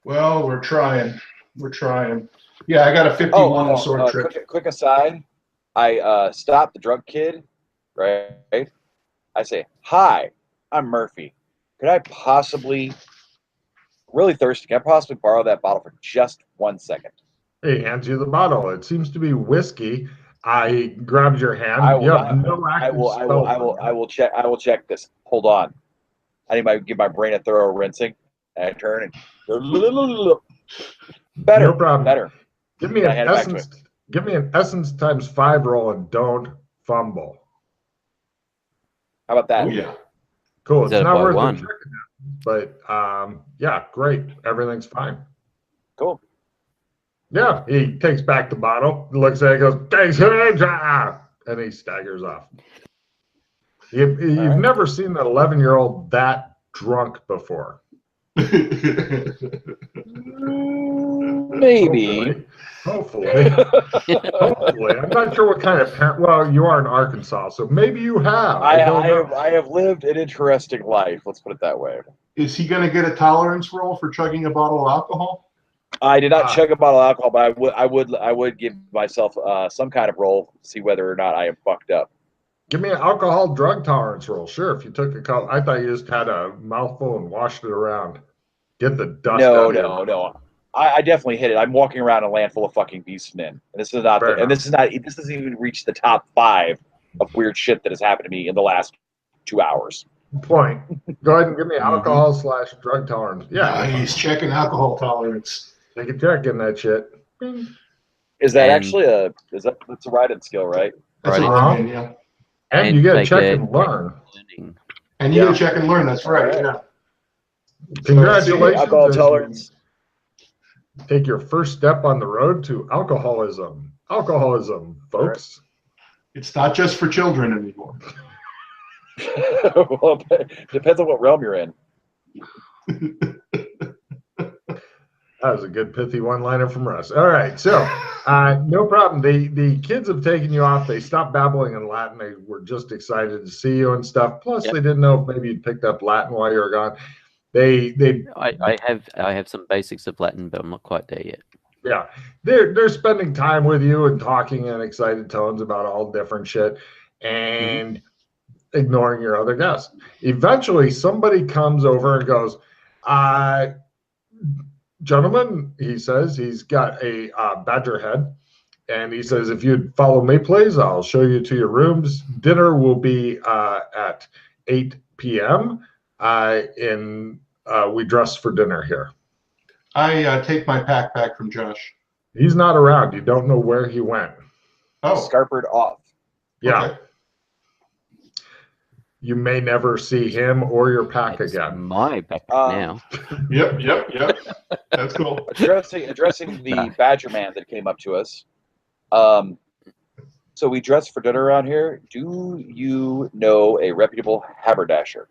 Well, we're trying. We're trying. Yeah, I got a 51 sword trick. Quick aside. I stop the drunk kid, right? I say, "Hi, I'm Murphy. Could I possibly, really thirsty, can I possibly borrow that bottle for just 1 second?" He hands you the bottle. It seems to be whiskey. I grabbed your hand. I will, You have no active spells. I will check this. Hold on. I need to give my brain a thorough rinsing. And I turn and better. No problem. Better. Give me an essence. Give me an essence times 5 roll and don't fumble. How about that? Oh, yeah. Cool. It's not worth it checking that. But yeah, great. Everything's fine. Cool. Yeah, he takes back the bottle, looks at it, goes, "Thanks," and he staggers off. You've never seen an 11-year-old that drunk before. Maybe. Hopefully. Hopefully. I'm not sure what kind of parent. Well, you are in Arkansas, so maybe you have. I have lived an interesting life. Let's put it that way. Is he going to get a tolerance roll for chugging a bottle of alcohol? I did not chug a bottle of alcohol, but I would give myself some kind of roll to see whether or not I am fucked up. Give me an alcohol drug tolerance roll. Sure, if you took a cup. I thought you just had a mouthful and washed it around. Get the dust out. No. I definitely hit it. I'm walking around a land full of fucking beast men, and this is not. This doesn't even reach the top 5 of weird shit that has happened to me in the last 2 hours. Point. Go ahead and give me alcohol / drug tolerance. Yeah, he's checking alcohol tolerance. Take a check in that shit. Is that actually that's a write-in skill, right? That's right. Yeah. And you get to check and learn. And you get to check and learn. That's right. Yeah. Congratulations. Alcohol tolerance. Take your first step on the road to alcoholism. Alcoholism, folks. It's not just for children anymore. Well, it depends on what realm you're in. That was a good pithy one-liner from Russ. All right, so no problem. The kids have taken you off. They stopped babbling in Latin. They were just excited to see you and stuff. Plus, they didn't know if maybe you picked up Latin while you were gone. I have some basics of Latin, but I'm not quite there yet. Yeah, they're spending time with you and talking in excited tones about all different shit and ignoring your other guests. Eventually, somebody comes over and goes, "Gentlemen," he says, he's got a badger head, and he says, "If you'd follow me, please, I'll show you to your rooms. Dinner will be at 8 p.m. We dress for dinner here." I take my pack back from Josh. He's not around. You don't know where he went. Oh. Scarpered off. Yeah. Okay. You may never see him or your pack again. My back now. Yep. That's cool. Addressing the badger man that came up to us. So we dress for dinner around here. Do you know a reputable haberdasher?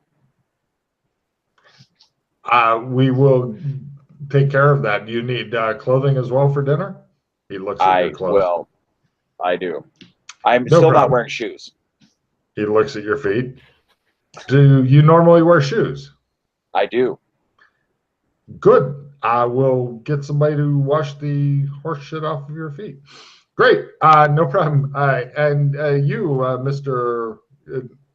We will take care of that. Do you need clothing as well for dinner? He looks at your clothes. Well, I do. I'm still not wearing shoes. He looks at your feet. Do you normally wear shoes? I do. Good. I will get somebody to wash the horse shit off of your feet. Great. No problem. And you, Mr.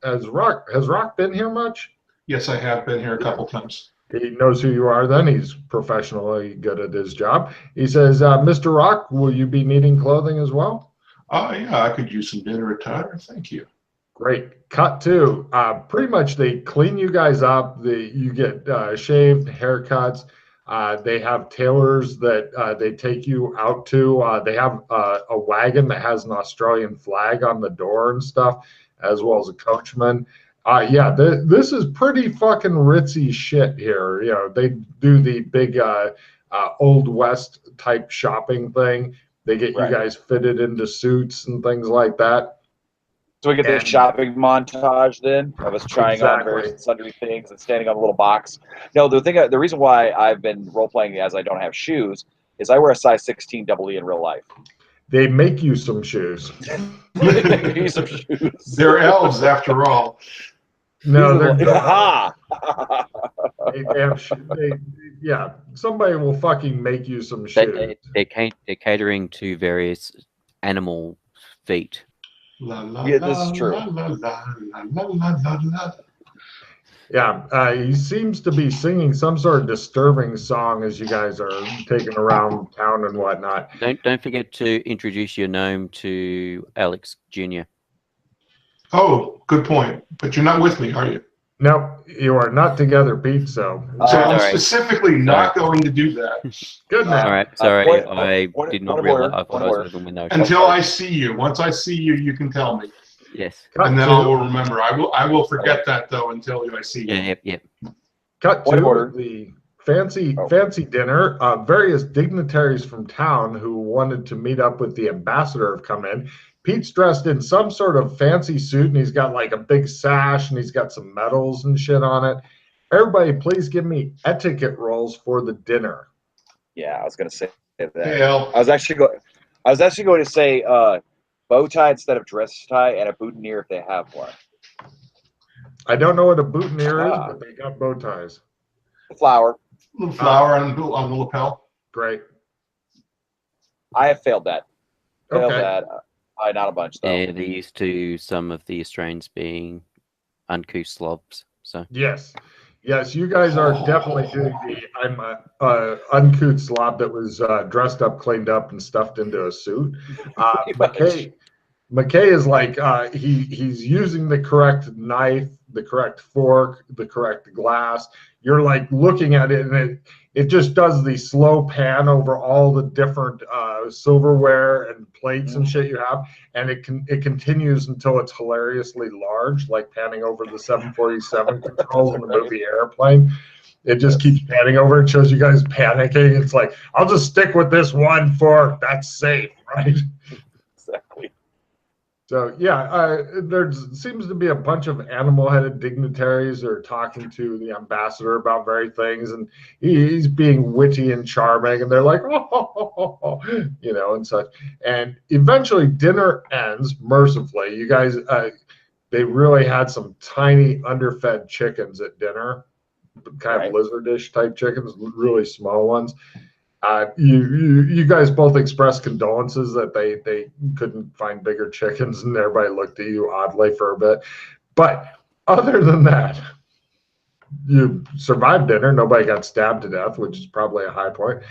Has Rock been here much? Yes, I have been here a couple times. He knows who you are then. He's professionally good at his job. He says, "Mr. Rock, will you be needing clothing as well?" Oh, yeah, I could use some dinner attire. Thank you. Great. Cut to. Pretty much they clean you guys up. You get shaved, haircuts. They have tailors that they take you out to. They have a wagon that has an Australian flag on the door and stuff, as well as a coachman. Yeah, this is pretty fucking ritzy shit here. You know, they do the big Old West type shopping thing. They get you guys fitted into suits and things like that. So we get this shopping montage then of us trying on various sundry things and standing on a little box. No, the reason why I've been role playing as I don't have shoes is I wear a size 16 double E in real life. They make you some shoes. They're elves after all. No, they're Yeah, somebody will fucking make you some shoes. They're catering to various animal feet. La la Yeah, la this is true. la la la la la la la. Yeah, he seems to be singing some sort of disturbing song as you guys are taking around town and whatnot. Don't forget to introduce your gnome to Alex Jr. Oh, good point. But you're not with me, are you? No, you are not together, Pete. So So I'm Sorry. specifically not going to do that good man. All right, sorry, I did not realize. I thought point I of was order. with them when they were until I see you. Once I see you, you can tell me, Yes. and then I will remember. I will forget that though until I see you. Yeah. Yep. Cut Point of to order. the fancy dinner. Various dignitaries from town who wanted to meet up with the ambassador have come in. Pete's dressed in some sort of fancy suit, and he's got like a big sash, and he's got some medals and shit on it. Everybody, please give me etiquette rolls for the dinner. Yeah, I was gonna say that. Hell. I was actually going to say bow tie instead of dress tie, and a boutonniere if they have one. I don't know what a boutonniere is, Ah. but they got bow ties. The flower. Little flower on the lapel. Great. I have failed that. Failed Okay. that. Not a bunch though. Yeah, they're used to some of the Australians being uncouth slobs. So Yes. Yes, you guys are definitely doing I'm a uncouth slob that was dressed up, cleaned up, and stuffed into a suit. McKay is like he's using the correct knife, the correct fork, the correct glass. You're like looking at it, and it just does the slow pan over all the different silverware and plates and shit you have, and it continues until it's hilariously large, like panning over the 747 controls in the movie Airplane. It just keeps panning over and shows you guys panicking. It's like, I'll just stick with this one fork. That's safe, right? Exactly. So yeah, there seems to be a bunch of animal-headed dignitaries that are talking to the ambassador about various things, and he's being witty and charming, and they're like, oh, and such. And eventually, dinner ends mercifully. You guys, they really had some tiny, underfed chickens at dinner, kind of lizardish type chickens, really small ones. You guys both expressed condolences that they couldn't find bigger chickens, and everybody looked at you oddly for a bit. But other than that, you survived dinner. Nobody got stabbed to death, which is probably a high point.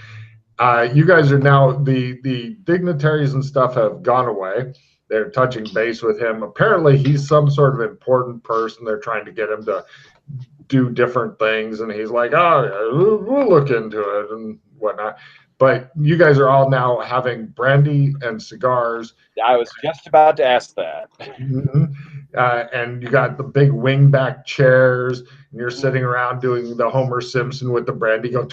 You guys are now, the dignitaries and stuff have gone away. They're touching base with him. Apparently, he's some sort of important person. They're trying to get him to do different things, and he's like, oh, we'll look into it and whatnot. But you guys are all now having brandy and cigars. I was just about to ask that. And you got the big wingback chairs, and you're sitting around doing the Homer Simpson with the brandy going.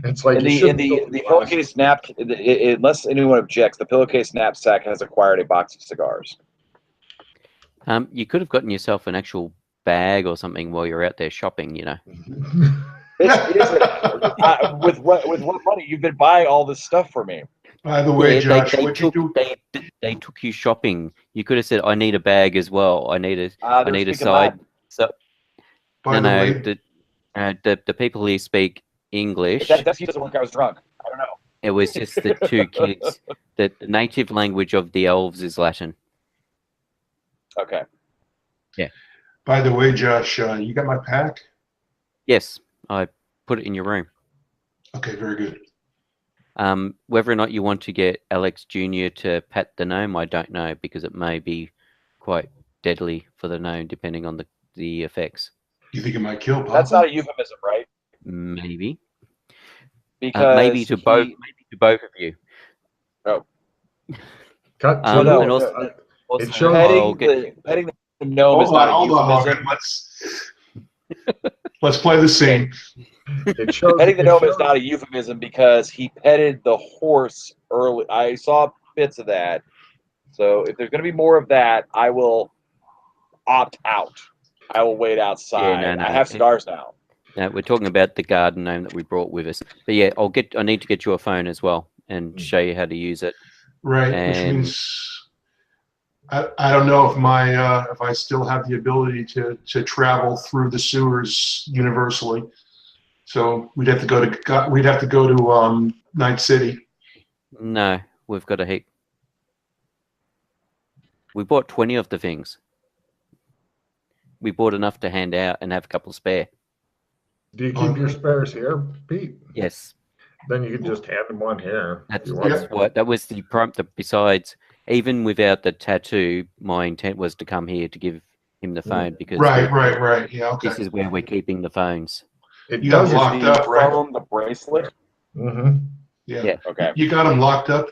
It's like the pillowcase unless anyone objects, the pillowcase knapsack has acquired a box of cigars. you could have gotten yourself an actual bag or something while you're out there shopping. With what money you've been buying all this stuff for me? By the way, Josh, they took you shopping. You could have said, "I need a bag as well. I need a side." So the people here speak English. That doesn't work. I was drunk. I don't know. It was just the two kids. The native language of the elves is Latin. Okay. Yeah. By the way, Josh, you got my pack? Yes, I put it in your room. Okay, very good. Whether or not you want to get Alex Jr. to pet the gnome, I don't know, because it may be quite deadly for the gnome, depending on the effects. You think it might kill Papa? That's not a euphemism, right? Maybe. Because maybe to both of you. Oh. Cut to Also, petting the gnome is not a euphemism. Let's play the scene. Petting the gnome is not a euphemism because he petted the horse early. I saw bits of that. So if there's going to be more of that, I will opt out. I will wait outside. Yeah, no. I have cigars now. No, we're talking about the garden gnome that we brought with us. But yeah, I need to get you a phone as well and show you how to use it. Right, And which means I don't know if I still have the ability to travel through the sewers universally. So we'd have to go to Night City. No, we've got a heap. We bought 20 of the things. We bought enough to hand out and have a couple spare. Do you keep your Okay. spares here, Pete? Yes. Then you can just hand them one here. if That's you want. what that was the prompt. Besides, even without the tattoo, my intent was to come here to give him the phone because Right. Yeah, okay. this is where we're keeping the phones. It You got does. them locked up, right? Phone, the bracelet. Mm-hmm. Yeah. Okay. You got them locked up,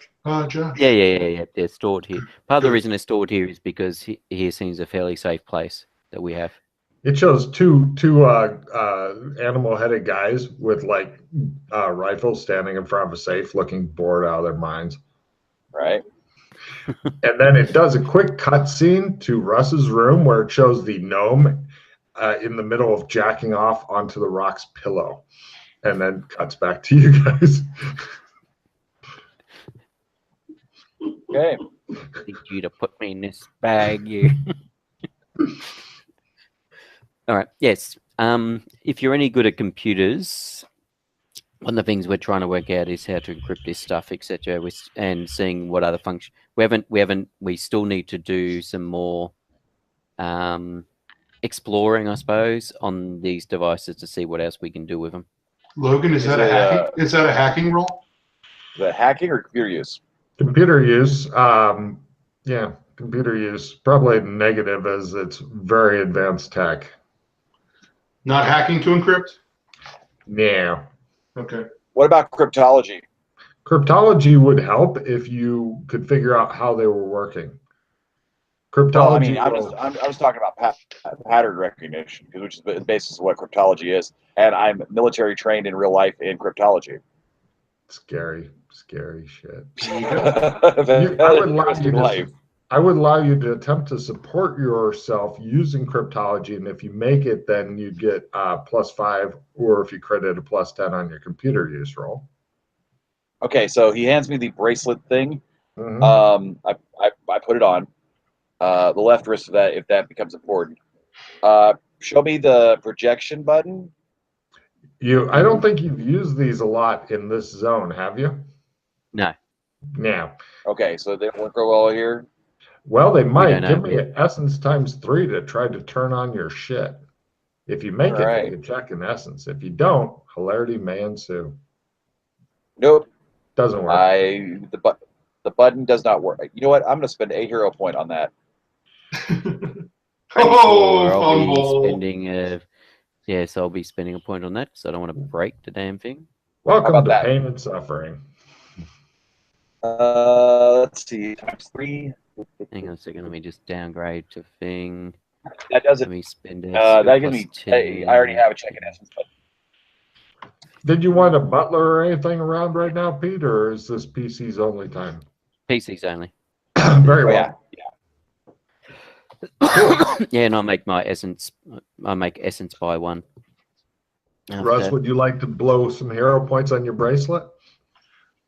Josh? Yeah. They're stored here. Part of the Good. reason they're stored here is because here seems a fairly safe place that we have. It shows two animal-headed guys with like rifles standing in front of a safe, looking bored out of their minds. Right. And then it does a quick cut scene to Russ's room where it shows the gnome in the middle of jacking off onto the rock's pillow, and then cuts back to you guys. Okay. I need you to put me in this bag, you. All right. Yes. If you're any good at computers, one of the things we're trying to work out is how to encrypt this stuff, etc., and seeing what other function. We still need to do some more exploring, I suppose, on these devices to see what else we can do with them. Logan, is that a hacking roll? The hacking or computer use? Computer use, yeah, computer use. Probably negative as it's very advanced tech. Not hacking to encrypt? Yeah. Okay. What about cryptology? Cryptology would help if you could figure out how they were working. Cryptology. Well, I mean, I was talking about pattern recognition, which is the basis of what cryptology is, and I'm military trained in real life in cryptology. Scary shit. I would allow you to attempt to support yourself using cryptology, and if you make it, then you get +5, or if you credit a +10 on your computer use roll. Okay, so he hands me the bracelet thing. Mm-hmm. I put it on. The left wrist, if that becomes important. Show me the projection button. I don't think you've used these a lot in this zone, have you? No. Yeah. Okay, so they don't work real well here. Well, they might. know. Give me an essence ×3 to try to turn on your shit. If you make it, take a check in essence. If you don't, hilarity may ensue. Nope. Doesn't work. The button does not work. You know what? I'm going to spend a hero point on that. Fumble. I'll be spending a point on that because I don't want to break the damn thing. Welcome to pain and suffering. Let's see, ×3. Hang on a second. Let me just downgrade to thing. That doesn't. Let me spend it. That gives me. 10. I already have a check in essence. But... Did you want a butler or anything around right now, Pete, or is this PC's only time? PC's only. Very well. Yeah, and I'll make my essence. I make essence by 1. Russ, would you like to blow some hero points on your bracelet?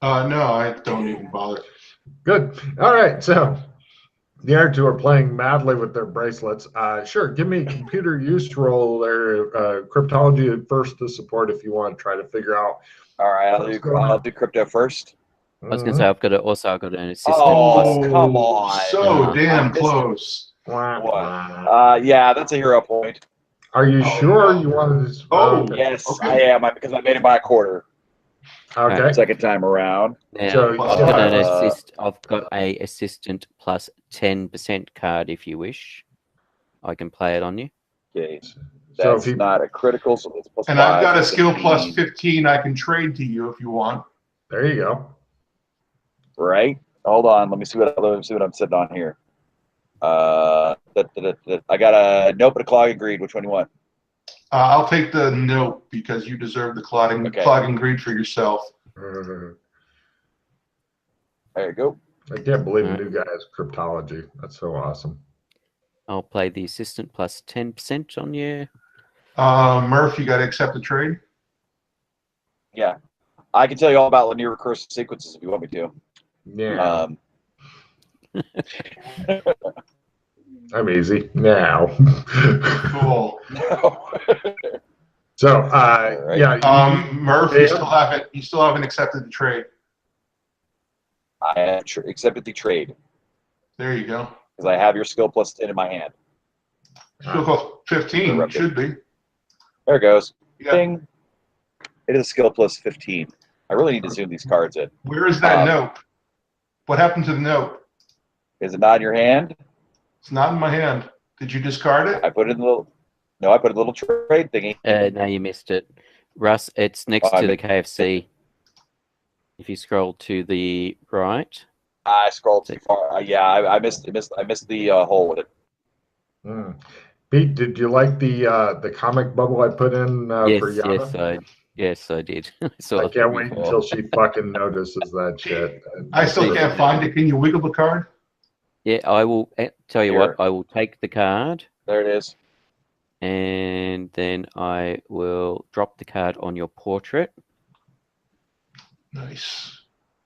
No, I don't even bother. Good. All right. So the other two are playing madly with their bracelets. Sure. Give me a computer use roll there. Cryptology at first to support if you want to try to figure out. All right. I'll do crypto first. I was going to say I've got an assistant. Oh, come on. So damn close. Yeah, that's a hero point. Are you sure you wanted to? Oh, yes, okay. I am, because I made it by a quarter. Okay. Second time around. Now, So, I've got a assistant plus 10% card if you wish. I can play it on you. Okay. That's not a critical, so it's +5. And I've got a skill +15 I can trade to you if you want. There you go. Right. Hold on. Let me see what I'm sitting on here. I got a nope and a clogging greed. Which one do you want? I'll take the note because you deserve the clogging greed for yourself. There you go. I can't believe a new guy has cryptology. That's so awesome. I'll play the assistant plus 10% on you. Murph, you got to accept the trade? Yeah. I can tell you all about linear recursive sequences if you want me to. Yeah. I'm easy now. Cool. No. So, right. yeah. Murph, Yeah. you still haven't accepted the trade. I have accepted the trade There you go. because I have your skill plus 10 in my hand. Still cost 15. Interrupted. Should be. There it goes. Yeah. Ding. It is a skill plus 15. I really need to zoom these cards in. Where is that note? What happened to the note? Is it not in your hand? It's not in my hand. Did you discard it? I put it in the little. No, I put a little trade thingy. No, you missed it. Russ, it's next to the KFC. If you scroll to the right. I scrolled too far. Yeah, I missed the hole with it. Pete, did you like the comic bubble I put in for Yana? Yes, I did. I can't wait until she fucking notices that shit. I still can't find it. Can you wiggle the card? Yeah, I will tell you what. I will take the card. There it is. And then I will drop the card on your portrait. Nice.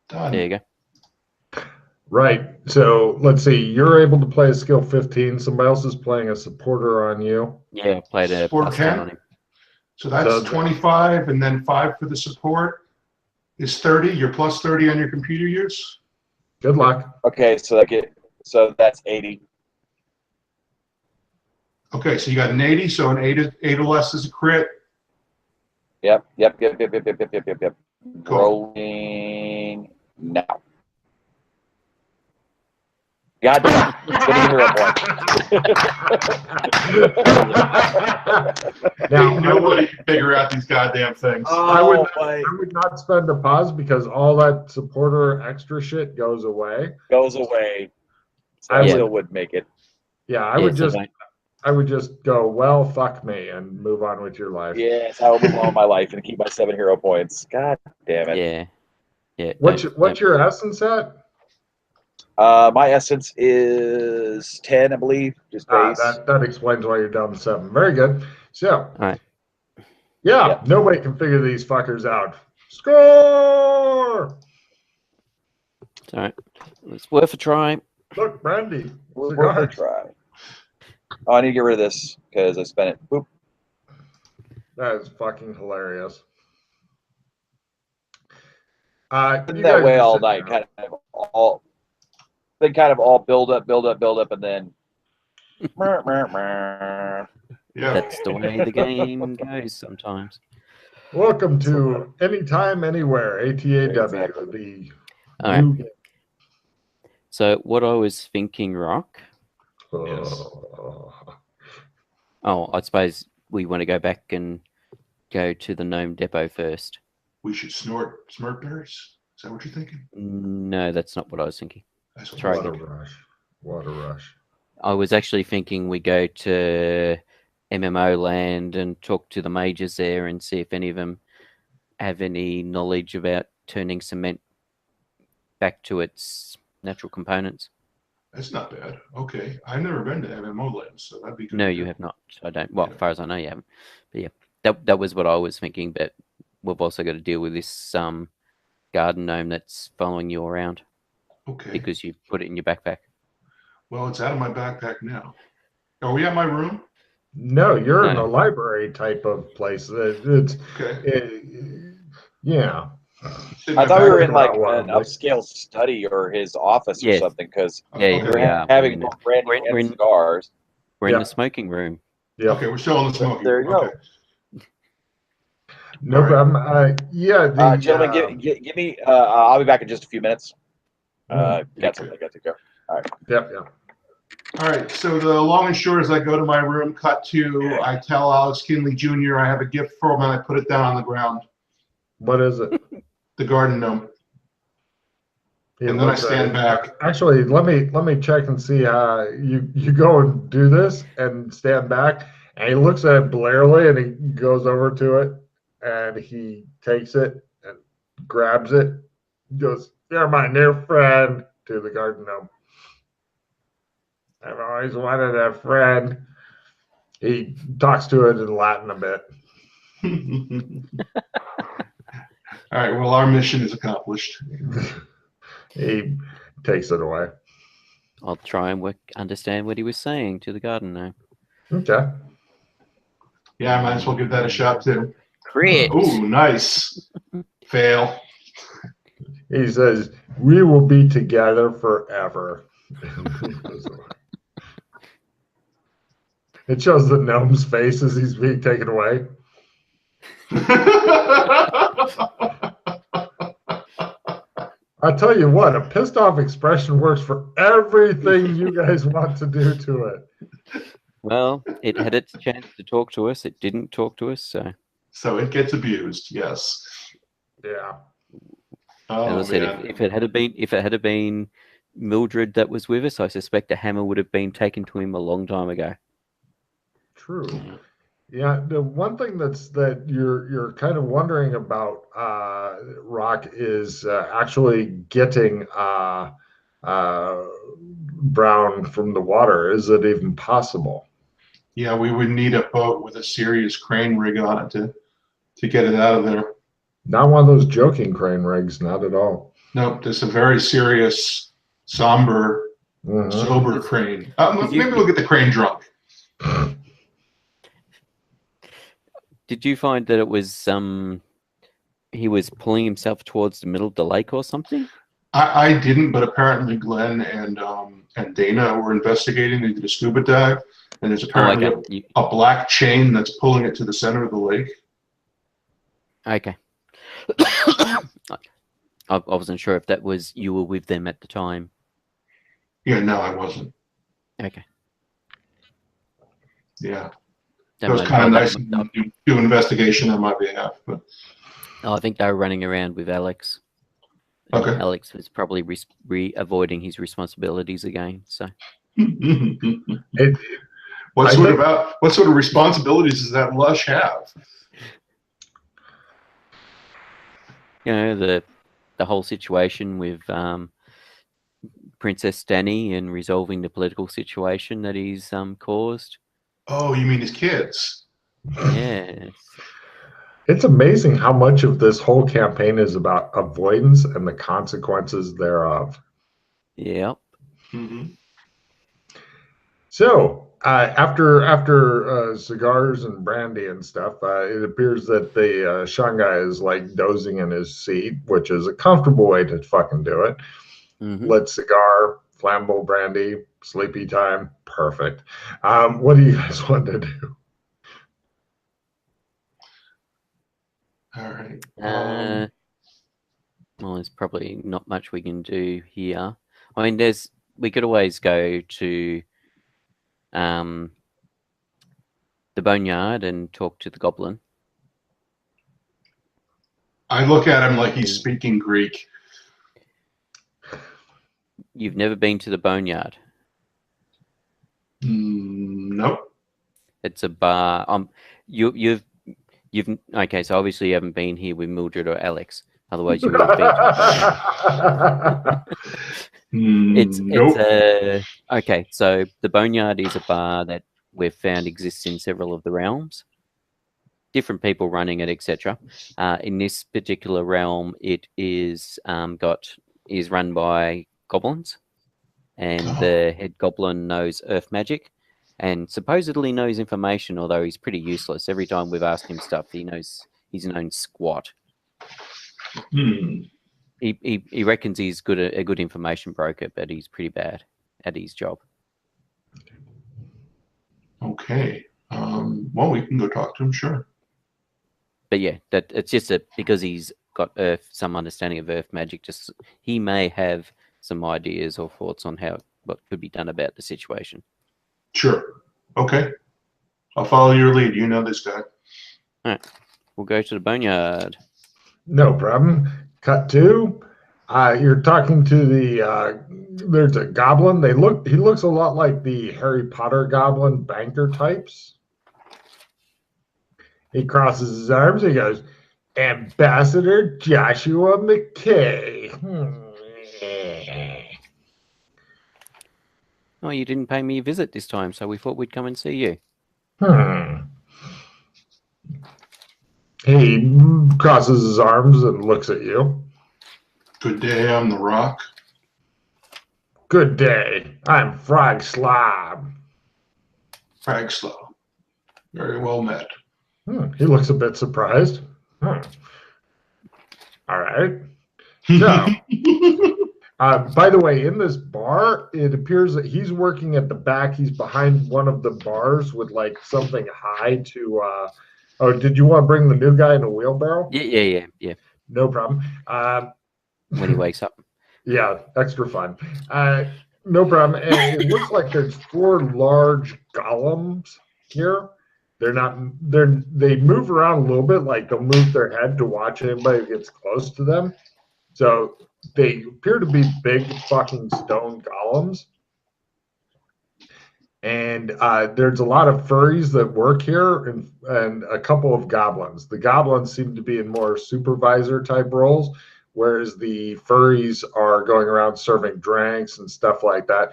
Done. There you go. Right. So let's see. You're able to play a skill 15. Somebody else is playing a supporter on you. Yeah, I played a Support plus 10. 10 on him. So that's 25, and then 5 for the support is 30. You're plus 30 on your computer use. Good luck. Okay, so that's 80. Okay, so you got an 80. So an 8 or less is a crit. Yep. Cool. Rolling now. God damn. Now, Nobody can figure out these goddamn things. I would not spend a pause because all that supporter extra shit goes away. Goes away. So I I still would make it. Yeah, I would just go, well, fuck me, and move on with your life. Yes, I will move on with my life and keep my 7 hero points. God damn it. Yeah. What's your essence at? My essence is 10, I believe. Just base. That explains why you're down to 7. Very good. So, all right. Yeah, nobody can figure these fuckers out. Score! It's all right. It's worth a try. Look, Brandy. Worth a try. Oh, I need to get rid of this because I spent it. Boop. That is fucking hilarious. Been that way all night, kind of all build up, and then. Yeah. That's the way the game goes sometimes. Welcome to Anytime, Anywhere, ATAW. Exactly. All right. So what I was thinking, Rock. Oh, I suppose we want to go back and go to the Gnome Depot first. We should snort Smurf berries. Is that what you're thinking? No, that's not what I was thinking. Water rush. I was actually thinking we go to MMO land and talk to the mages there and see if any of them have any knowledge about turning cement back to its natural components. That's not bad. Okay. I've never been to MMO land, so that'd be good. No, you have not. I don't. Well, as far as I know, you haven't. But yeah, that was what I was thinking. But we've also got to deal with this garden gnome that's following you around. Okay. Because you put it in your backpack. Well, it's out of my backpack now. Are we at my room? No, you're in a library type of place. It's okay. Yeah. I thought we were in like an upscale study or his office or something because we're having brandy and cigars. We're in the smoking room. Yeah. Okay, we're still in the smoking room. There you go. No problem. Gentlemen, give me. I'll be back in just a few minutes. Got something I got to go. All right. Yep. All right. So the long and short is I go to my room, cut to, I tell Alex Kinley Jr. I have a gift for him, and I put it down on the ground. What is it? The garden gnome. And then I stand back. Actually, let me check and see. You go and do this and stand back, and he looks at it blearily, and he goes over to it, and he takes it and grabs it. Goes, "You're my new friend," to the garden gnome. I've always wanted a friend. He talks to it in Latin a bit. All right. Well, our mission is accomplished. He takes it away. I'll try and understand what he was saying to the garden gnome. Okay. Yeah, I might as well give that a shot too. Crit. Ooh, nice. Fail. He says, "We will be together forever." It shows the gnome's face as he's being taken away. I tell you what, a pissed off expression works for everything you guys want to do to it. Well, it had its chance to talk to us. It didn't talk to us, so. So it gets abused. Yes. Yeah. Oh, As I said, man. if it had been Mildred that was with us, I suspect a hammer would have been taken to him a long time ago. True. Yeah, the one thing that you're kind of wondering about, Rock, is actually getting Brown from the water. Is it even possible? Yeah, we would need a boat with a serious crane rig on it to get it out of there. Not one of those joking crane rigs, not at all. No, this is a very serious, somber, Mhm. sober crane. you- Maybe we'll get the crane drunk. Did you find that it was he was pulling himself towards the middle of the lake or something? I didn't, but apparently Glenn and Dana were investigating. They did a scuba dive, and there's apparently okay. a black chain that's pulling it to the center of the lake. Okay. I wasn't sure if that was you were with them at the time. Yeah, no, I wasn't. Okay. Yeah, Don't it was mind. kind of Oh, nice to do investigation on my behalf. But I think they were running around with Alex. Okay. Alex was probably avoiding his responsibilities again. So. what sort of responsibilities does that lush have? You know, the whole situation with Princess Danny and resolving the political situation that he's caused. Oh, you mean his kids? Yes. It's amazing how much of this whole campaign is about avoidance and the consequences thereof. Yep. Mm-hmm. So, after cigars and brandy and stuff, it appears that the Shanghai is like dozing in his seat, which is a comfortable way to fucking do it. Mm-hmm. Lit cigar, flammable brandy, sleepy time, perfect. What do you guys want to do? All right. Well, there's probably not much we can do here. I mean, we could always go to the boneyard and talk to the goblin. I look at him like he's speaking Greek. You've never been to the boneyard? Nope. It's a bar. You've okay. So obviously you haven't been here with Mildred or Alex. Otherwise you would have been to the boneyard. Okay. So the boneyard is a bar that we've found exists in several of the realms. Different people running it, etc. In this particular realm, it is run by goblins, and the head goblin knows earth magic, and supposedly knows information. Although he's pretty useless. Every time we've asked him stuff, he's known squat. He reckons he's a good information broker, but he's pretty bad at his job. Okay. Well, we can go talk to him, sure. But yeah, that it's just because he's got some understanding of earth magic. Just he may have some ideas or thoughts on what could be done about the situation. Sure. Okay. I'll follow your lead. You know this guy. All right. We'll go to the boneyard. No problem. Cut to, you're talking to there's a goblin. He looks a lot like the Harry Potter goblin banker types. He crosses his arms. He goes, Ambassador Joshua McKay. Oh, you didn't pay me a visit this time, so we thought we'd come and see you. He crosses his arms and looks at you. Good day on the rock. Good day. I'm Frog Slob. Pragslow. Very well met. He looks a bit surprised. All right. So, by the way, in this bar, it appears that he's working at the back. He's behind one of the bars with like something high to. Oh, did you want to bring the new guy in a wheelbarrow? Yeah. No problem. When he wakes up. Yeah, extra fun. No problem. And it looks like there's 4 large golems here. They move around a little bit, like they'll move their head to watch anybody who gets close to them. So they appear to be big fucking stone golems. And there's a lot of furries that work here and a couple of goblins. The goblins seem to be in more supervisor type roles, whereas the furries are going around serving drinks and stuff like that.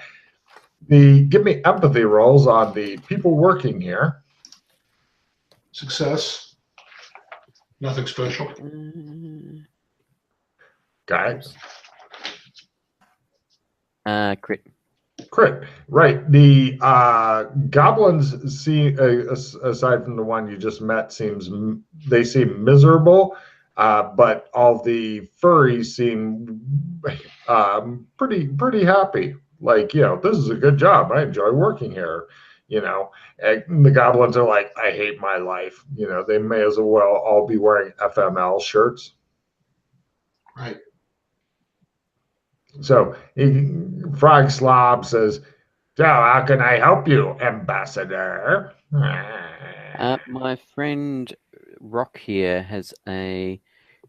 Give me empathy rolls on the people working here. Success. Nothing special. Guys. Crit. Crit. Right. The goblins seem, aside from the one you just met, they seem miserable. But all the furries seem pretty happy. Like, this is a good job. I enjoy working here. And the goblins are like, I hate my life. They may as well all be wearing FML shirts. Right. So Frog Slob says, so how can I help you, Ambassador? My friend Rock here has a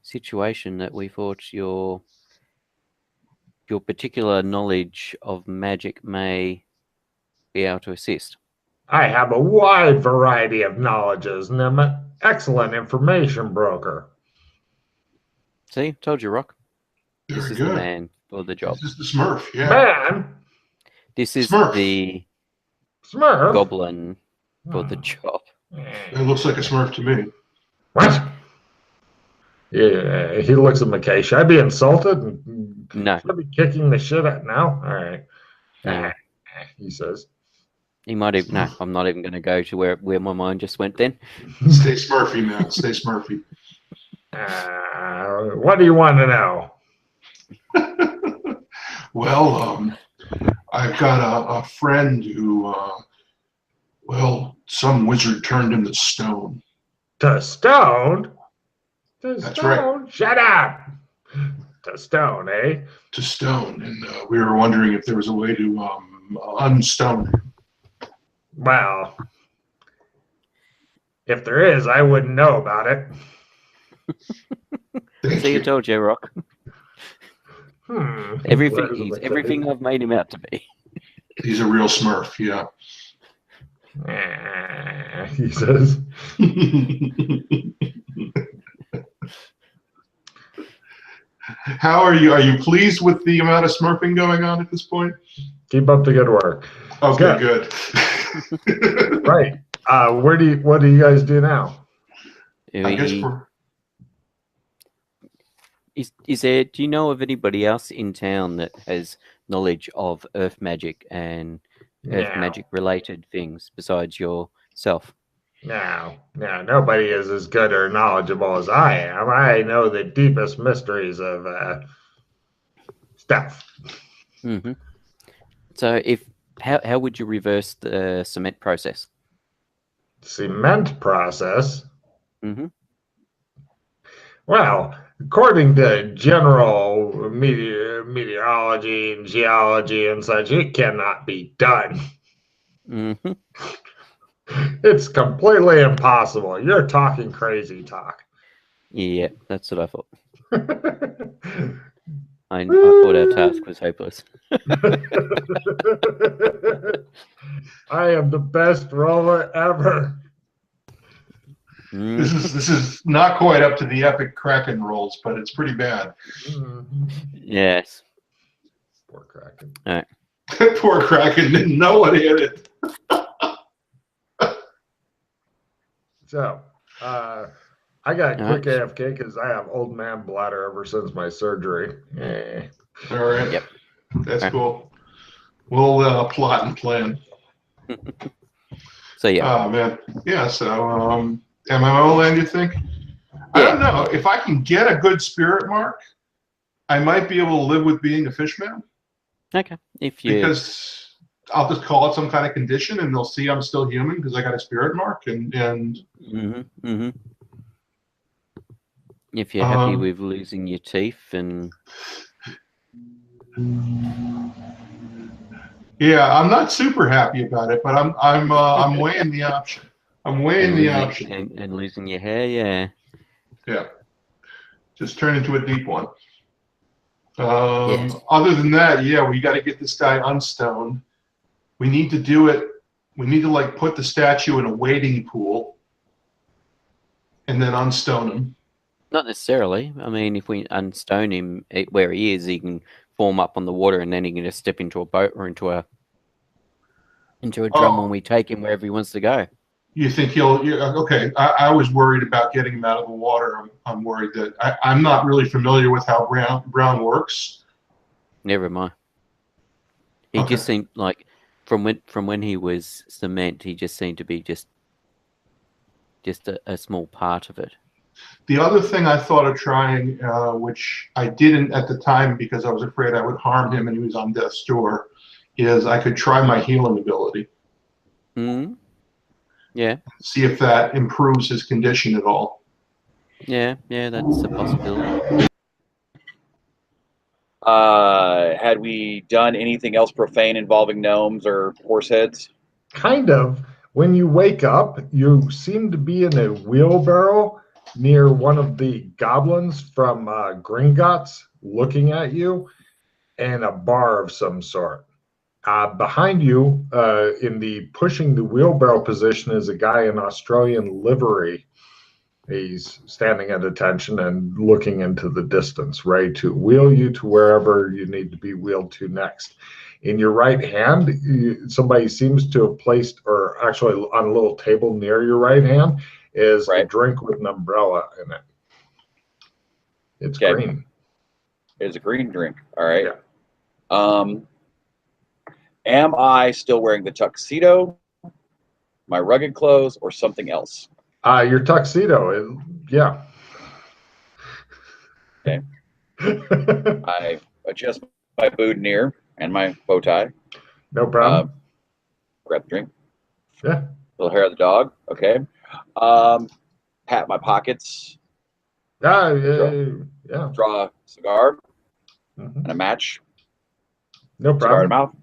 situation that we thought your particular knowledge of magic may be able to assist. I have a wide variety of knowledges, and I'm an excellent information broker. See, told you, Rock. Very This is good. the man for the job. This is the Smurf, yeah. Man, This is Smurf. the Smurf. goblin for the job. It looks like a Smurf to me. What? Yeah, he looks at McKay. Should I be insulted? No. Should I be kicking the shit out now? All right. No. He says. He might even. No, I'm not even going to go to where my mind just went then. Stay Smurfy, man. Stay Smurfy. What do you want to know? Well, I've got a friend who, some wizard turned him to stone. To stone? To That's stone? right. Shut up. To stone, eh? To stone, and we were wondering if there was a way to unstone him. Well, if there is, I wouldn't know about it. See, I told you, Rock. He's everything I've made him out to be. He's a real Smurf, yeah. He says. How are you? Are you pleased with the amount of Smurfing going on at this point? Keep up the good work. Okay, good. Right. What do you guys do now? I guess we're... Is there? Do you know of anybody else in town that has knowledge of earth magic and earth magic related things besides yourself? No, nobody is as good or knowledgeable as I am. I know the deepest mysteries of stuff. Mm-hmm. So, how would you reverse the cement process? Cement process? Mm-hmm. Well, according to general meteorology and geology and such, it cannot be done. Mm-hmm. It's completely impossible. You're talking crazy talk. Yeah, that's what I thought. I thought our task was hopeless. I am the best roller ever. This is not quite up to the epic Kraken rolls, but it's pretty bad. Yes. Poor Kraken. All right. Poor Kraken didn't know what hit it. So, I got a quick AFK because I have old man bladder ever since my surgery. All right. Yep. That's cool. We'll plot and plan. So yeah, Oh man, yeah. So MMO land, you think? I don't know. If I can get a good spirit mark, I might be able to live with being a fishman. okay. If you Because I'll just call it some kind of condition, and they'll see I'm still human because I got a spirit mark, and if you're happy with losing your teeth and yeah, I'm not super happy about it, but I'm weighing the option. I'm weighing the option. and losing your hair, yeah. Yeah, just turn into a deep one. Yes. Other than that, yeah, we got to get this guy unstoned. We need to do it. We need to like put the statue in a wading pool and then unstone him. Not necessarily. I mean, if we unstone him where he is, he can form up on the water, and then he can just step into a boat or into a drum when we take him wherever he wants to go. You think he'll? Okay, I was worried about getting him out of the water. I'm worried that I'm not really familiar with how brown works. Never mind. He just seemed like from when he was cement, he just seemed to be just a small part of it. The other thing I thought of trying, which I didn't at the time because I was afraid I would harm him and he was on death's door, is I could try my healing ability. Hmm. Yeah. See if that improves his condition at all. Yeah, that's a possibility. Had we done anything else profane involving gnomes or horse heads? Kind of. When you wake up, you seem to be in a wheelbarrow near one of the goblins from Gringotts looking at you, and a bar of some sort. Behind you, in the pushing the wheelbarrow position, is a guy in Australian livery. He's standing at attention and looking into the distance, ready to wheel you to wherever you need to be wheeled to next. In your right hand, somebody seems to have placed, or actually on a little table near your right hand, is a drink with an umbrella in it. It's green. It's a green drink. All right. Yeah. Am I still wearing the tuxedo, my rugged clothes, or something else? Your tuxedo, yeah. Okay. I adjust my boutonniere and my bow tie. No problem. Grab the drink. Yeah. Little hair of the dog. Okay. Pat my pockets. Yeah. Draw a cigar and a match. No problem. Cigar in mouth.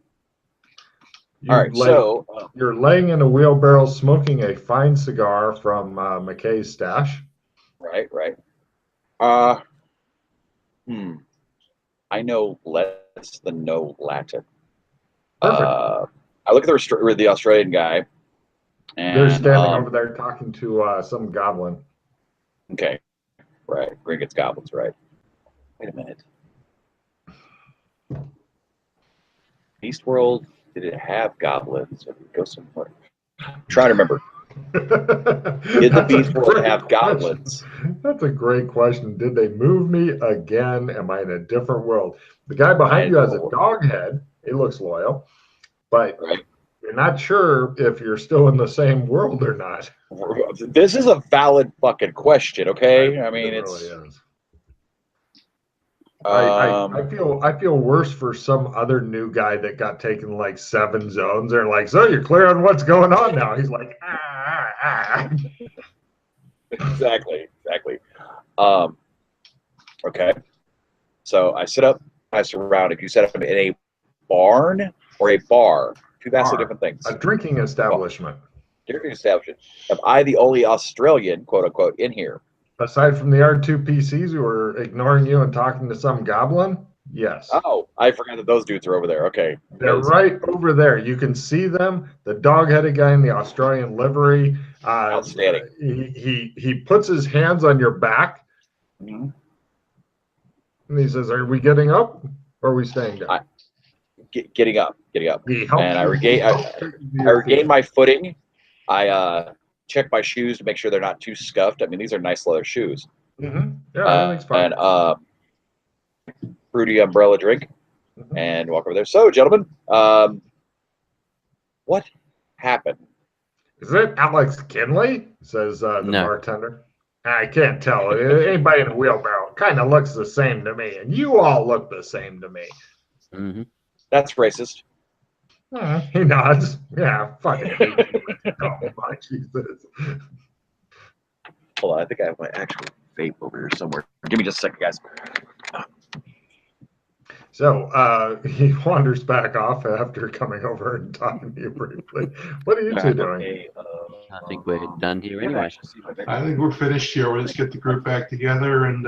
All right, so you're laying in a wheelbarrow smoking a fine cigar from McKay's stash. Right. I know less than no Latin. Perfect. I look at the Australian guy, and they're standing over there talking to some goblin. Okay, right. Gringotts goblins, right? Wait a minute. Beast World, did it have goblins? Or did it go somewhere? I'm trying to remember. Did the Beast World have goblins? That's a great question. Did they move me again? Am I in a different world? The guy behind you has a dog head. He looks loyal, but you're not sure if you're still in the same world or not. This is a valid fucking question, okay? I mean, it really is. I feel worse for some other new guy that got taken like 7 zones. They're like, so you're clear on what's going on now. He's like, Exactly. Okay. So I sit up, I surround it. You set up in a barn or a bar. Two vastly different things. A drinking establishment. Drinking establishment. Am I the only Australian, quote unquote, in here? Aside from the R2 PCs who are ignoring you and talking to some goblin, yes. Oh, I forgot that those dudes are over there. Okay. They're right over there. You can see them. The dog-headed guy in the Australian livery. Outstanding. He puts his hands on your back. Mm-hmm. And he says, are we getting up or are we staying down? Getting up. And I regain my footing. I check my shoes to make sure they're not too scuffed. I mean, these are nice leather shoes. Mm-hmm. Yeah, everything's fine. And fruity umbrella drink. and walk over there. So, gentlemen, what happened? Is it Alex Kinley? Says the No. bartender. I can't tell. Anybody in a wheelbarrow kind of looks the same to me, and you all look the same to me. Mm-hmm. That's racist. He nods. Yeah, fucking hate you. Oh my Jesus. Hold on, I think I have my actual vape over here somewhere. Give me just a second, guys. So he wanders back off after coming over and talking to you briefly. What are you two doing? I think we're done here anyway. I think we're finished here. Let's get the group back together. And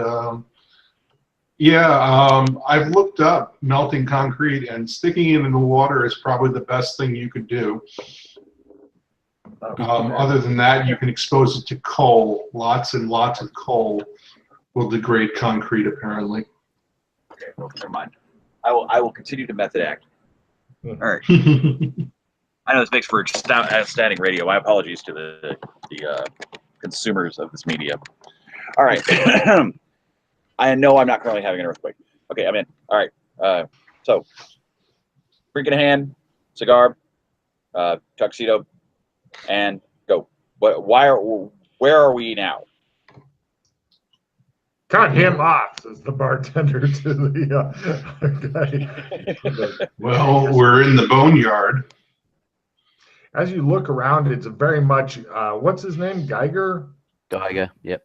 I've looked up melting concrete, and sticking it in the water is probably the best thing you could do. Other than that, you can expose it to coal. Lots and lots of coal will degrade concrete, apparently. Okay, well, never mind. I will continue to method act. All right. I know this makes for outstanding radio. My apologies to the consumers of this media. All right. I know I'm not currently having an earthquake. Okay, I'm in. All right. So, drink in hand, cigar, tuxedo, and go. Where are we now? Cut him off, says the bartender to the guy. Well, we're in the boneyard. As you look around, it's very much, what's his name? Geiger? Geiger, yep.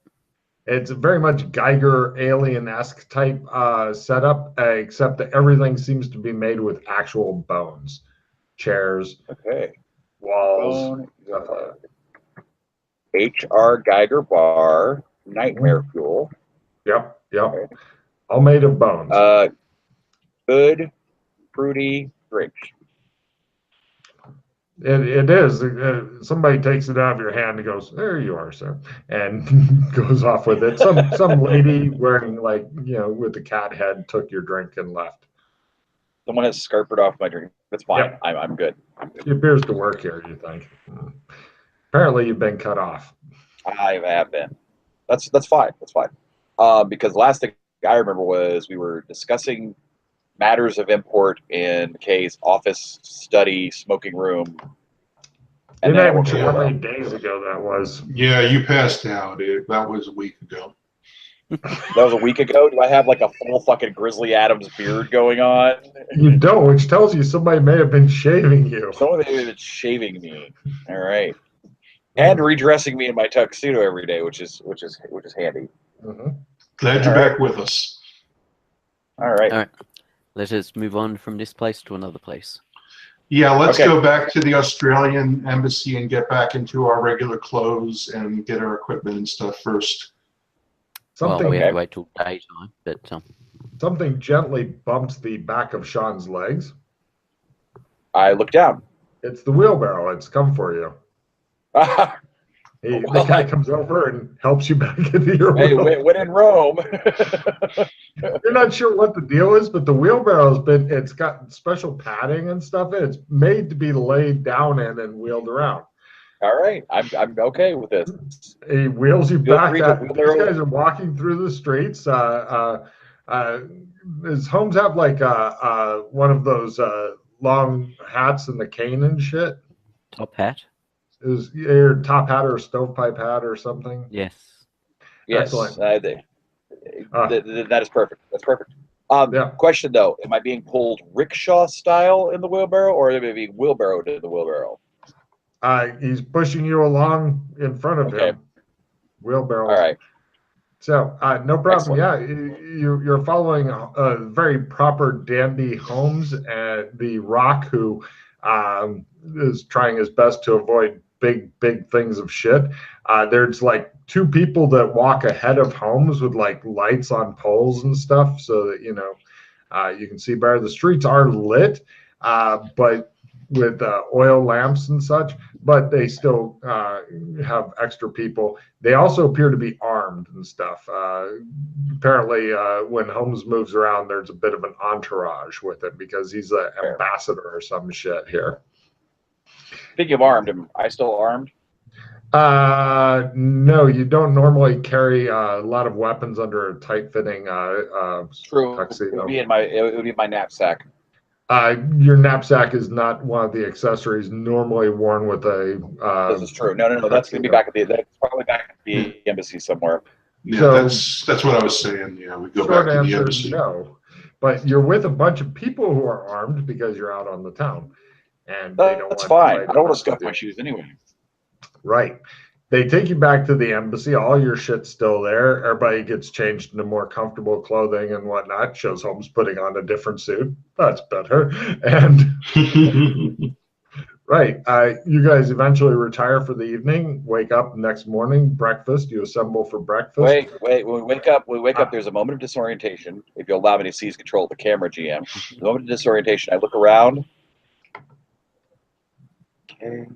It's a very much Geiger alien-esque type setup, except that everything seems to be made with actual bones. Chairs, Okay. walls. H.R. Geiger bar, nightmare fuel. Yep. All made of bones. Good, fruity drinks. It is. Somebody takes it out of your hand and goes, "There you are, sir," and goes off with it. Some lady wearing with the cat head took your drink and left. Someone has scarpered off my drink. That's fine. Yep. I'm good. She appears to work here, you think. Apparently you've been cut off. I have been. That's fine. That's fine. Because last thing I remember was we were discussing matters of import in Kay's office, study, smoking room. You didn't even sure how many days ago that was. Yeah, you passed out. That was a week ago. That was a week ago? Do I have like a full fucking Grizzly Adams beard going on? You don't, which tells you somebody may have been shaving you. Someone may have been shaving me. All right. And redressing me in my tuxedo every day, which is handy. Mm-hmm. Glad you're back with us. All right. All right. Let us move on from this place to another place. Yeah, let's Okay. go back to the Australian embassy and get back into our regular clothes and get our equipment and stuff first. Something, Well, we have to wait till daytime, but something gently bumps the back of Sean's legs. I look down. It's the wheelbarrow. It's come for you. The guy comes over and helps you back into your Hey, wheelbarrow. when in Rome. You're not sure what the deal is, but the wheelbarrow's it's got special padding and stuff in it. It's made to be laid down in and wheeled around. All right. I'm okay with this. He wheels you Feel back. free to These wheel- guys are walking through the streets. His homes have like one of those long hats and the cane and shit. top hat. Is your top hat or a stovepipe hat or something? Yes. Yes. Excellent. That is perfect. That's perfect. Yeah. Question though, am I being pulled rickshaw style in the wheelbarrow, or am I being wheelbarrowed in the wheelbarrow? He's pushing you along in front of Okay. him. Wheelbarrow. All right. So no problem. Excellent. Yeah, you're following very proper dandy homes, and the Rock, who is trying his best to avoid big things of shit. There's like two people that walk ahead of homes with like lights on poles and stuff, so that you can see better. The streets are lit, but with oil lamps and such, but they still have extra people. They also appear to be armed and stuff. Apparently, when Holmes moves around, there's a bit of an entourage with it because he's an ambassador or some shit here. Speaking of armed, am I still armed? No, you don't normally carry a lot of weapons under a tight-fitting True. It tuxedo. would be in my knapsack. Your knapsack is not one of the accessories normally worn with a. This is true. No. That's going to be back at the. That's probably back at the embassy somewhere. Yeah, So- that's what I was saying. Yeah, we go Short back to the answer, embassy. no. But you're with a bunch of people who are armed because you're out on the town, and they don't That's want fine. anybody I don't want mess to scuff with my you. shoes anyway. Right. They take you back to the embassy. All your shit's still there. Everybody gets changed into more comfortable clothing and whatnot. Shows Holmes putting on a different suit. That's better. And right. You guys eventually retire for the evening. Wake up next morning. Breakfast. You assemble for breakfast. Wait. When we wake up. There's a moment of disorientation. If you'll allow me to seize control of the camera, GM. The moment of disorientation. I look around. Okay.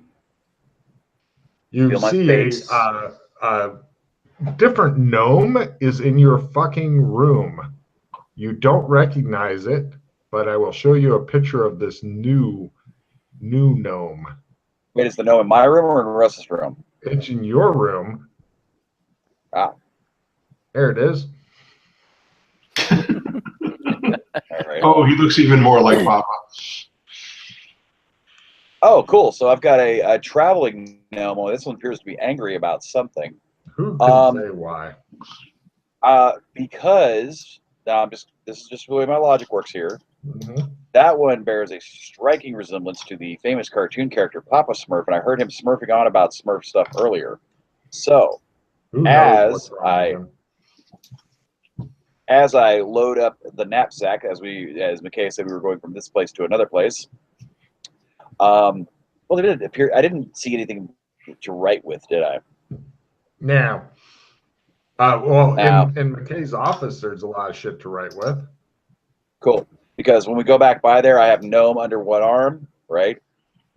You Feel my see face. a different gnome is in your fucking room. You don't recognize it, but I will show you a picture of this new gnome. Wait, is the gnome in my room or in Russ's room? It's in your room. Ah. There it is. All right. Oh, he looks even more like Papa. Oh, cool. So I've got a traveling gnome. Well, this one appears to be angry about something. Who can say why? Because now this is just the way my logic works here. Mhm. That one bears a striking resemblance to the famous cartoon character Papa Smurf, and I heard him smurfing on about Smurf stuff earlier. So Who knows what's wrong I- with him? as I load up the knapsack, as McKay said, we were going from this place to another place. Well, it didn't appear. I didn't see anything to write with, did I? Now, well, Now. in McKay's office, there's a lot of shit to write with. Cool. Because when we go back by there, I have gnome under one arm, right?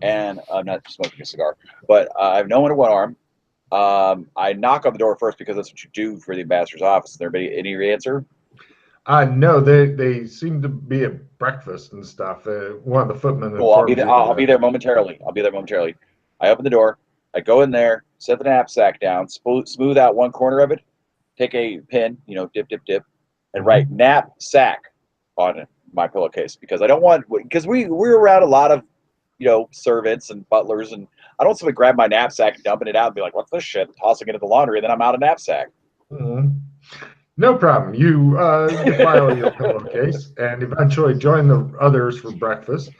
And I'm not smoking a cigar, but I have gnome under one arm. I knock on the door first because that's what you do for the ambassador's office. Is there any answer? No, they seem to be at breakfast and stuff. One of the footmen. Cool. I'll be there. informs you I'll be there momentarily. I open the door. I go in there, set the knapsack down, smooth out one corner of it, take a pen, dip, and write knapsack on my pillowcase because I don't want because we're around a lot of servants and butlers, and I don't want somebody grab my knapsack and dumping it out and be like, "What's this shit?" Tossing it in the laundry, and then I'm out of knapsack. Mhm. No problem. You defile your pillowcase and eventually join the others for breakfast.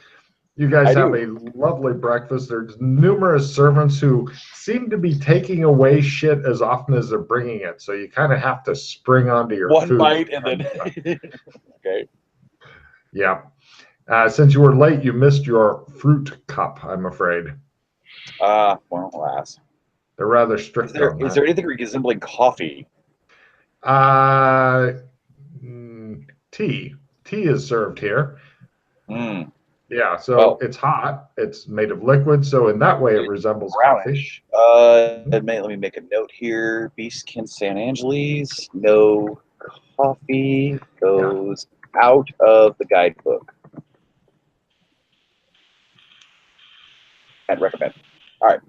You guys have a lovely breakfast. There's numerous servants who seem to be taking away shit as often as they're bringing it. So you kind of have to spring onto your One food. bite and then okay. Yeah. Since you were late, you missed your fruit cup, I'm afraid. Well, alas. They're rather strict on that. Is there anything resembling coffee? Tea. Tea is served here. Mm. Yeah, so it's hot. It's made of liquid, so in that way it resembles brownish. coffee. Let me make a note here. Beastkin San Angeles. No coffee goes out of the guidebook. I'd recommend. All right.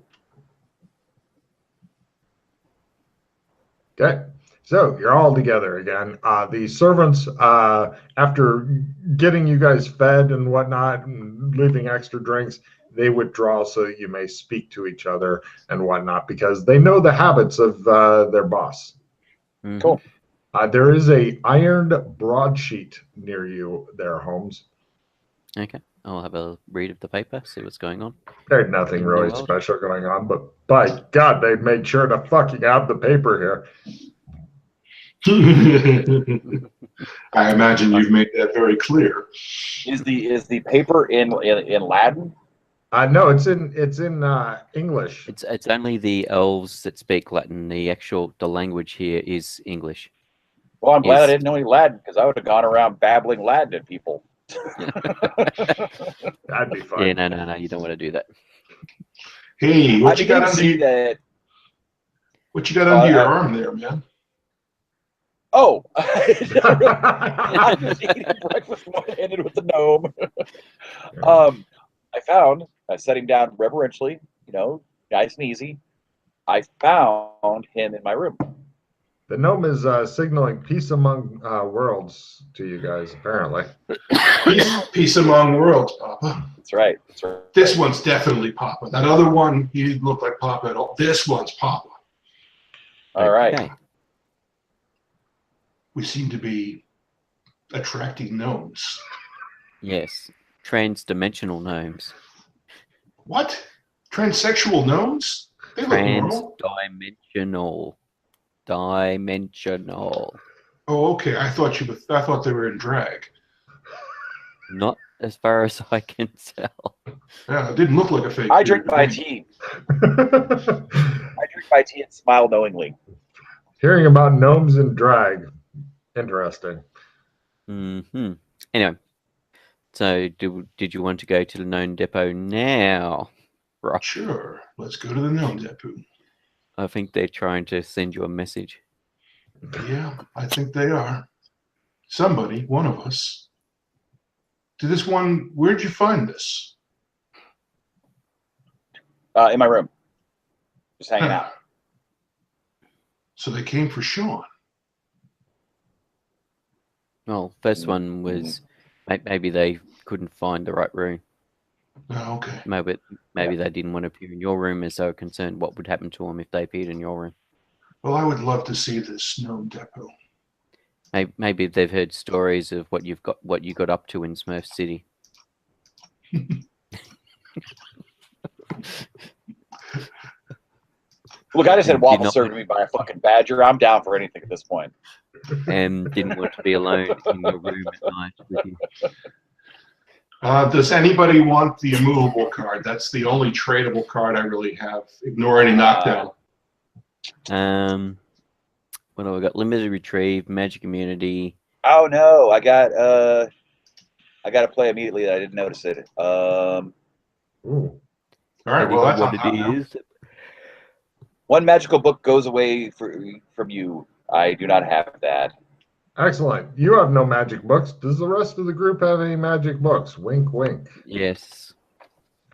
Okay, so you're all together again. The servants, after getting you guys fed and whatnot, and leaving extra drinks, they withdraw so that you may speak to each other and whatnot because they know the habits of their boss. Mhm. Cool. There is a ironed broadsheet near you there, Holmes. Okay, I'll have a read of the paper, see what's going on. There's nothing In the really world. special going on, but by God, they made sure to fucking have the paper here. I imagine you've made that very clear. Is the paper in Latin? No, it's in English. It's only the elves that speak Latin. The language here is English. Well, I'm glad I Is- didn't know any Latin because I would have gone around babbling Latin at people. That'd be fun. Yeah, no, you don't want to do that. Hey, what you got under that. what you got under your arm there, man? Oh, I was eating breakfast one-handed with the gnome. I set him down reverentially, nice and easy. I found him in my room. The gnome is signaling peace among worlds to you guys, apparently. Peace among worlds, Papa. That's right. That's right. This one's definitely Papa. That other one, he didn't look like Papa at all. This one's Papa. All right. Okay. We seem to be attracting gnomes. Yes. Trans-dimensional gnomes. What? Transsexual gnomes? They look normal. Trans-dimensional. Dimensional. Oh, okay. I thought they were in drag. Not as far as I can tell. Yeah, it didn't look like a fake. I drink my tea. I drink my tea and smile knowingly. Hearing about gnomes and drag. Interesting. Mm-hmm. Anyway, so did you want to go to the known depot now? Right. Sure. Let's go to the gnome depot. I think they're trying to send you a message. Yeah, I think they are. Somebody, one of us. Where'd you find this? In my room. Just hanging out. So they came for Sean. Well, first one was maybe they couldn't find the right room. Oh, okay. Maybe they didn't want to appear in your room as they were concerned what would happen to them if they appeared in your room. Well, I would love to see this gnome depot. Maybe they've heard stories of what you got up to in Smurf City. Look, I just had Did waffle not- served to me by a fucking badger. I'm down for anything at this point. And didn't want to be alone in your room at night with you. Does anybody want the immovable card? That's the only tradable card I really have. Ignore any knockdown. What have I got? Limited retrieve, magic immunity. Oh no, I got to play immediately that I didn't notice it. Ooh. All right, well, that's what not it is. One magical book goes away from you. I do not have that. Excellent. You have no magic books. Does the rest of the group have any magic books? Wink, wink. Yes.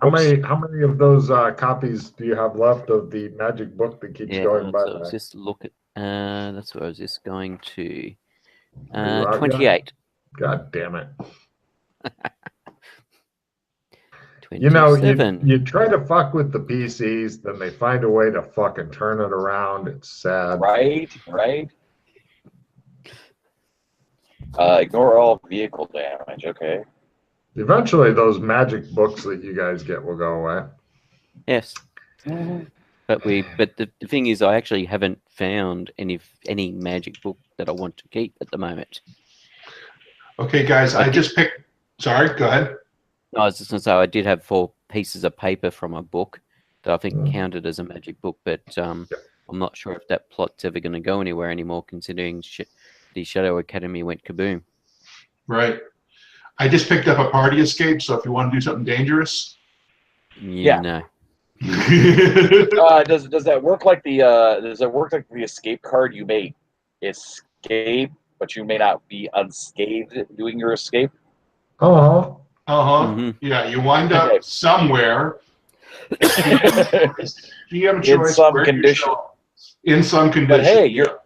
How many of those copies do you have left of the magic book that keeps going by? So just look at. That's what I was just going to. Roger. 28. God damn it. 27. You know, you try to fuck with the PCs, then they find a way to fucking turn it around. It's sad. Right. Ignore all vehicle damage. Okay. Eventually, those magic books that you guys get will go away. Yes. But the thing is, I actually haven't found any magic book that I want to keep at the moment. Okay, guys, I just picked. Sorry, go ahead. No, I was just going to say I did have 4 pieces of paper from a book that I think counted as a magic book, but I'm not sure if that plot's ever going to go anywhere anymore, considering the Shadow Academy went kaboom. Right. I just picked up a party escape, so if you want to do something dangerous. Yeah. No. Does that work like the escape card? You may escape, but you may not be unscathed doing your escape. Oh. Yeah, you wind up somewhere. GM choice. In some condition. In some condition. But hey, you're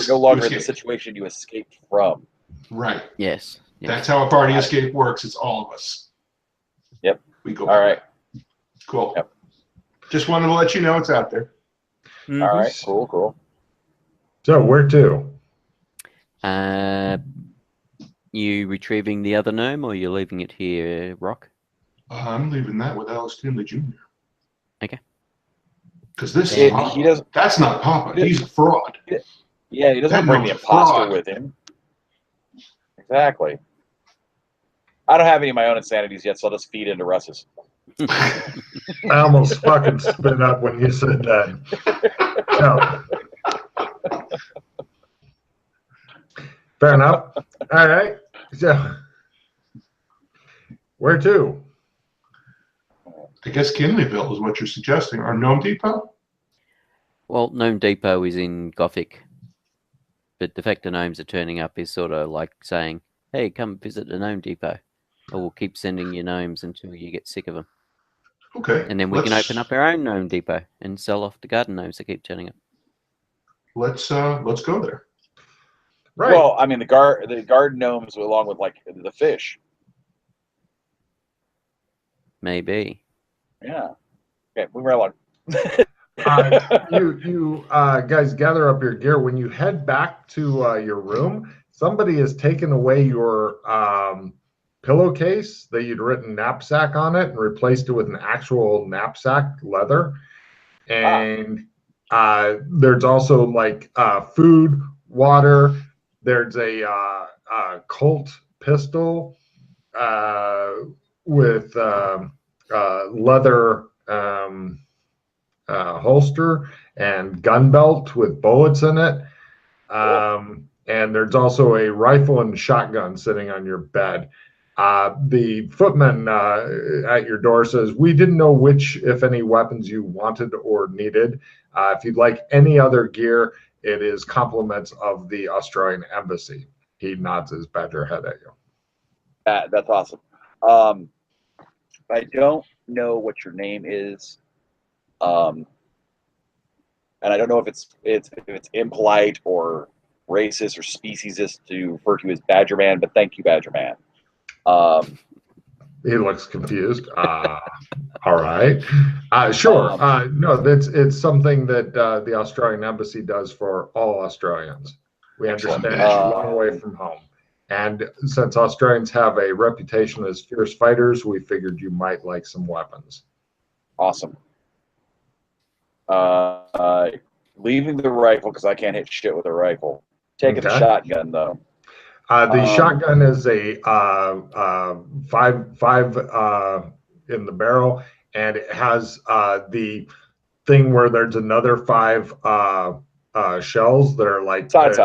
no longer in the escape. situation you escaped from. Right. Yes. That's how a party escape works. It's all of us. Yep. We go. All right. Cool. Yep. Just wanted to let you know it's out there. All right. Cool. So where to? You retrieving the other gnome, or you're leaving it here, Rock? I'm leaving that with Alice Tinley Jr. Okay. Because this He is doesn't. that's not Papa. He's a fraud. Yeah, he doesn't That bring the gnome's imposter fraud. with him. Exactly. I don't have any of my own insanities yet, so I'll just feed into Russ's. I almost fucking spit up when you said that. No. Fair enough. All right. So, where to? I guess Kinleyville is what you're suggesting. Or Gnome Depot? Well, Gnome Depot is in Gothic, but the fact the gnomes are turning up is sort of like saying, "Hey, come visit the Gnome Depot, or we'll keep sending you gnomes until you get sick of them." Okay. And then we can open up our own Gnome Depot and sell off the garden gnomes that keep turning up. let's go there. Right. Well, I mean the guard gnomes along with like the fish. Maybe. Yeah. Okay, move right along. You guys gather up your gear. When you head back to your room, somebody has taken away your pillowcase that you'd written knapsack on it and replaced it with an actual knapsack leather. And there's also like food, water. There's a Colt pistol with leather holster and gun belt with bullets in it. And there's also a rifle and shotgun sitting on your bed. The footman at your door says, "We didn't know which, if any, weapons you wanted or needed. If you'd like any other gear, it is compliments of the Australian embassy." He nods his badger head at you. That's awesome. I don't know what your name is, and I don't know if it's impolite or racist or speciesist to refer to you as Badger Man, but thank you, Badger Man. He looks confused. All right. Sure. No, it's something that the Australian embassy does for all Australians. We understand it's a long way from home. And since Australians have a reputation as fierce fighters, we figured you might like some weapons. Awesome. Leaving the rifle because I can't hit shit with a rifle. Taking the shotgun though. The shotgun is a 5 in the barrel, and it has the thing where there's another 5 shells that are like side.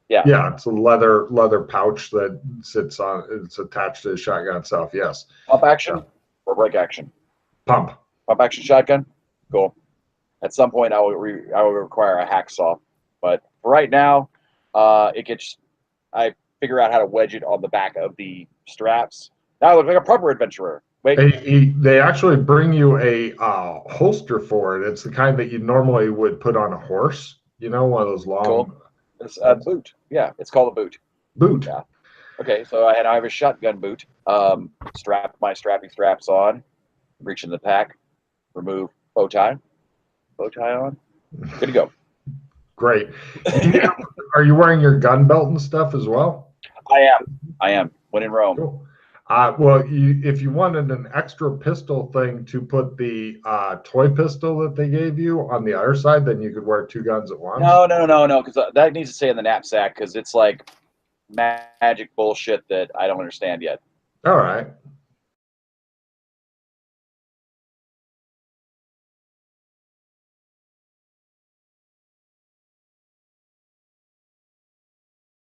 Yeah, it's a leather pouch that sits on. It's attached to the shotgun itself. Yes. Pump action or break action? Pump action shotgun. Cool. At some point, I will require a hacksaw, but for right now, I figure out how to wedge it on the back of the straps. Now I look like a proper adventurer. Wait. They actually bring you a holster for it. It's the kind that you normally would put on a horse. You know, one of those long. Cool. It's a boot. Yeah, it's called a boot. Boot. Yeah. Okay, so I have a shotgun boot. Strap my straps on. Reach in the pack. Remove bow tie. Bow tie on. Good to go. Great. Are you wearing your gun belt and stuff as well? I am. When in Rome. Cool. Well, if you wanted an extra pistol thing to put the toy pistol that they gave you on the other side, then you could wear 2 guns at once. No, because that needs to stay in the knapsack because it's like magic bullshit that I don't understand yet. All right.